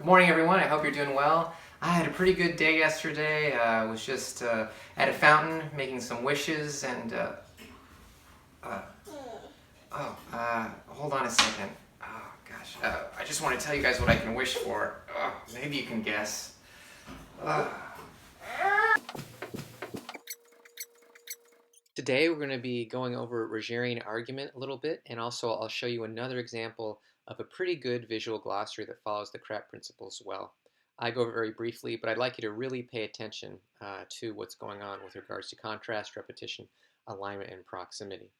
Good morning, everyone. I hope you're doing well. I had a pretty good day yesterday. I was just at a fountain making some wishes and uh, hold on a second. Oh gosh, I just want to tell you guys what I can wish for. Maybe you can guess. Uh. Today we're going to be going over Rogerian argument a little bit, and also I'll show you another example of a pretty good visual glossary that follows the CRAP principles well. I go over it very briefly, but I'd like you to really pay attention to what's going on with regards to contrast, repetition, alignment, and proximity.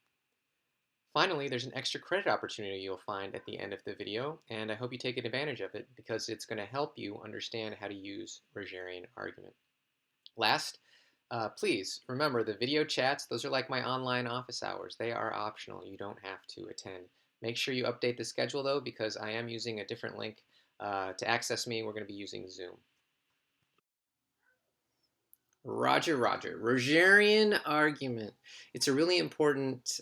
Finally, there's an extra credit opportunity you'll find at the end of the video, and I hope you take advantage of it because it's going to help you understand how to use Rogerian argument. Last, please remember the video chats, those are like my online office hours. They are optional. You don't have to attend. Make sure you update the schedule though, because I am using a different link to access me. We're going to be using Zoom. Roger, Roger. Rogerian argument. It's a really important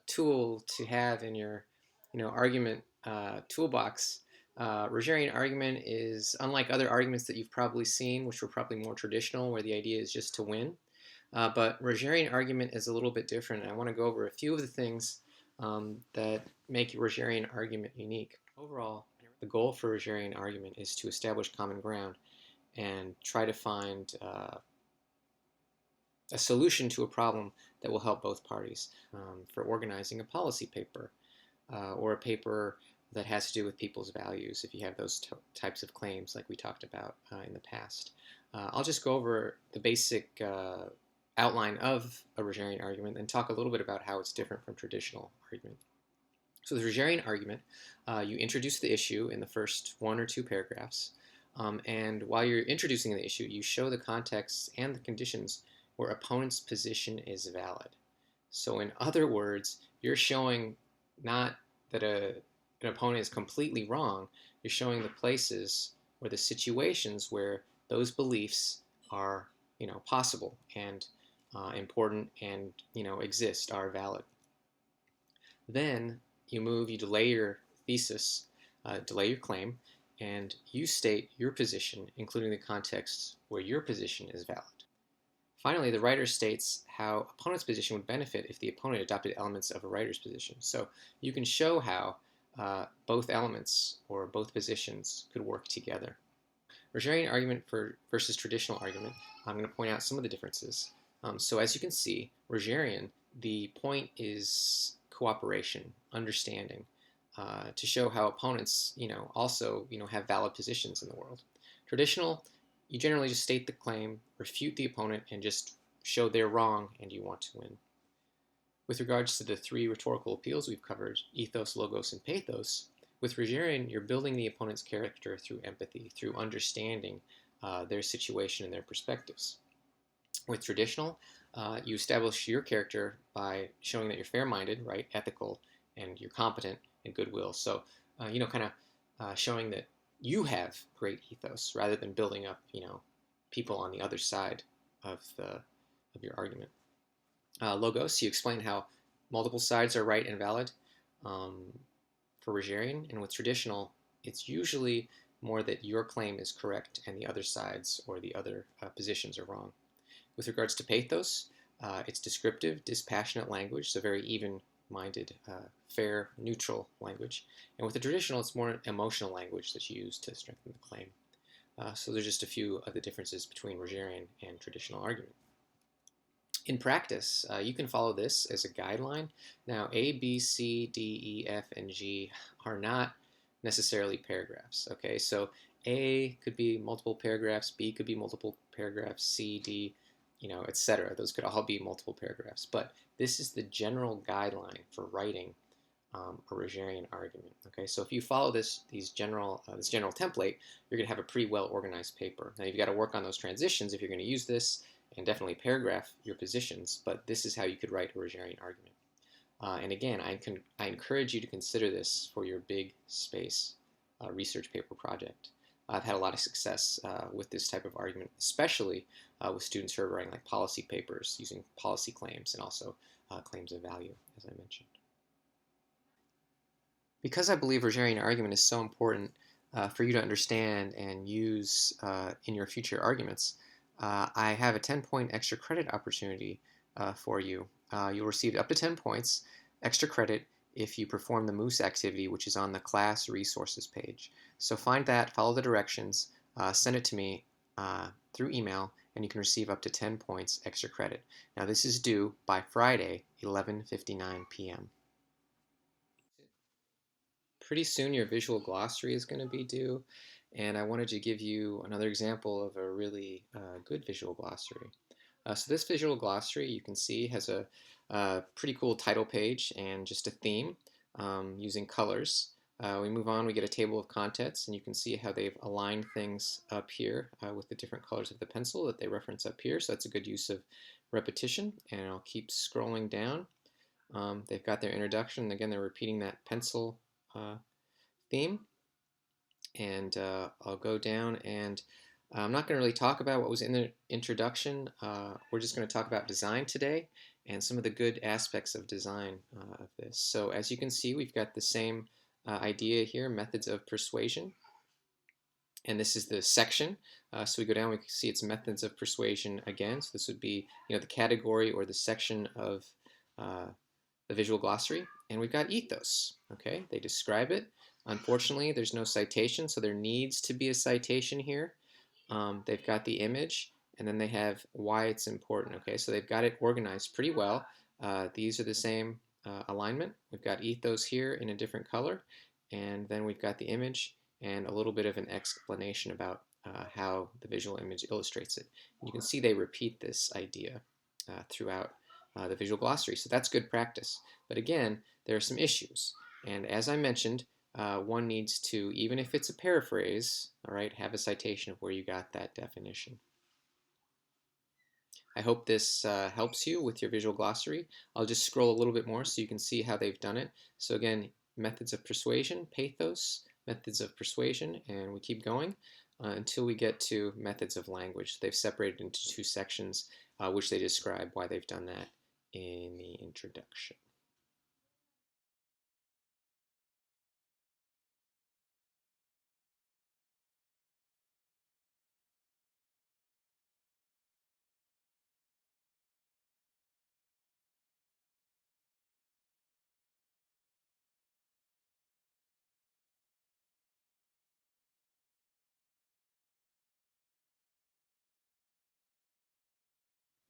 tool to have in your, argument toolbox. Rogerian argument is unlike other arguments that you've probably seen, which were probably more traditional, where the idea is just to win. But Rogerian argument is a little bit different. I want to go over a few of the things that make Rogerian argument unique. Overall, the goal for Rogerian argument is to establish common ground and try to find a solution to a problem that will help both parties. For organizing a policy paper or a paper that has to do with people's values, if you have those types of claims like we talked about in the past. I'll just go over the basic outline of a Rogerian argument and talk a little bit about how it's different from traditional argument. So the Rogerian argument, you introduce the issue in the first one or two paragraphs, and while you're introducing the issue, you show the context and the conditions where opponent's position is valid. So in other words, you're showing not that an opponent is completely wrong, you're showing the places or the situations where those beliefs are, possible and important and, exist, are valid. Then you delay your thesis, delay your claim, and you state your position, including the context where your position is valid. Finally, the writer states how opponent's position would benefit if the opponent adopted elements of a writer's position. So you can show how both elements or both positions could work together. Rogerian argument versus traditional argument, I'm going to point out some of the differences. So as you can see, Rogerian, the point is cooperation, understanding, to show how opponents, also, have valid positions in the world. Traditional, you generally just state the claim, refute the opponent, and just show they're wrong and you want to win. With regards to the three rhetorical appeals we've covered, ethos, logos, and pathos, with Rogerian, you're building the opponent's character through empathy, through understanding their situation and their perspectives. With traditional, you establish your character by showing that you're fair-minded, right, ethical, and you're competent and goodwill. So, showing that you have great ethos rather than building up, people on the other side of your argument. Logos, you explain how multiple sides are right and valid for Rogerian, and with traditional, it's usually more that your claim is correct and the other sides or the other positions are wrong. With regards to pathos, it's descriptive, dispassionate language, so very even-minded, fair, neutral language. And with the traditional, it's more emotional language that's used to strengthen the claim. So there's just a few of the differences between Rogerian and traditional argument. In practice, you can follow this as a guideline. Now, A, B, C, D, E, F, and G are not necessarily paragraphs. Okay, so A could be multiple paragraphs, B could be multiple paragraphs, C, D, etc. Those could all be multiple paragraphs. But this is the general guideline for writing a Rogerian argument. Okay, so if you follow this general template, you're going to have a pretty well organized paper. Now you've got to work on those transitions if you're going to use this, and definitely paragraph your positions. But this is how you could write a Rogerian argument. And again, I encourage you to consider this for your big space research paper project. I've had a lot of success with this type of argument, especially with students who are writing like policy papers using policy claims and also claims of value, as I mentioned. Because I believe Rogerian argument is so important, for you to understand and use in your future arguments, I have a 10-point extra credit opportunity for you. You'll receive up to 10 points extra credit if you perform the Moose activity, which is on the class resources page. So find that, follow the directions, send it to me through email, and you can receive up to 10 points extra credit. Now this is due by Friday, 11:59 p.m. Pretty soon your visual glossary is going to be due, and I wanted to give you another example of a really good visual glossary. So this visual glossary, you can see, has a pretty cool title page and just a theme using colors. We move on, we get a table of contents, and you can see how they've aligned things up here with the different colors of the pencil that they reference up here. So that's a good use of repetition, and I'll keep scrolling down. They've got their introduction. Again, they're repeating that pencil theme, and I'll go down, and I'm not going to really talk about what was in the introduction. We're just going to talk about design today and some of the good aspects of design of this. So as you can see, we've got the same idea here, methods of persuasion, and this is the section. So we go down, we can see it's methods of persuasion again. So this would be, the category or the section of the visual glossary, and we've got ethos. Okay, they describe it. Unfortunately, there's no citation, so there needs to be a citation here. They've got the image, and then they have why it's important. Okay, so they've got it organized pretty well. These are the same alignment. We've got ethos here in a different color, and then we've got the image and a little bit of an explanation about how the visual image illustrates it. And you can see they repeat this idea throughout the visual glossary. So that's good practice. But again, there are some issues. And as I mentioned, one needs to, even if it's a paraphrase, all right, have a citation of where you got that definition. I hope this helps you with your visual glossary. I'll just scroll a little bit more so you can see how they've done it. So again, methods of persuasion, pathos, methods of persuasion, and we keep going until we get to methods of language. They've separated into two sections, which they describe why they've done that in the introduction.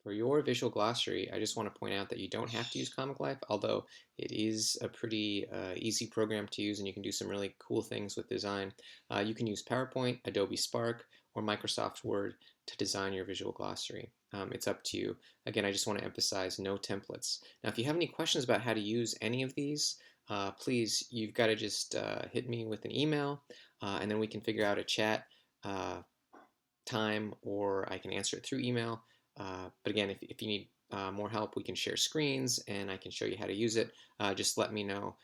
For your visual glossary, I just want to point out that you don't have to use Comic Life, although it is a pretty easy program to use and you can do some really cool things with design. You can use PowerPoint, Adobe Spark, or Microsoft Word to design your visual glossary. It's up to you. Again, I just want to emphasize no templates. Now, if you have any questions about how to use any of these, please, you've got to just hit me with an email, and then we can figure out a chat time, or I can answer it through email. But again, if you need more help, we can share screens and I can show you how to use it. Just let me know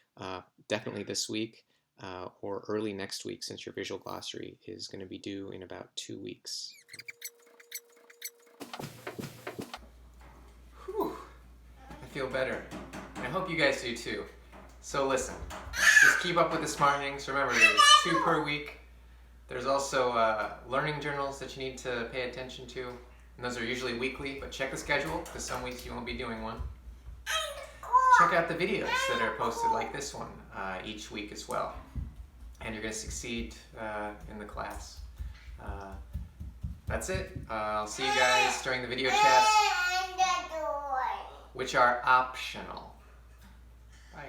definitely this week or early next week, since your visual glossary is going to be due in about 2 weeks. Whew. I feel better. And I hope you guys do too. So listen, just keep up with the smartenings. Remember, there's 2 per week. There's also learning journals that you need to pay attention to. And those are usually weekly, but check the schedule, because some weeks you won't be doing one. Check out the videos that are posted like this one each week as well. And you're going to succeed in the class. That's it. I'll see you guys during the video chats, which are optional. Bye.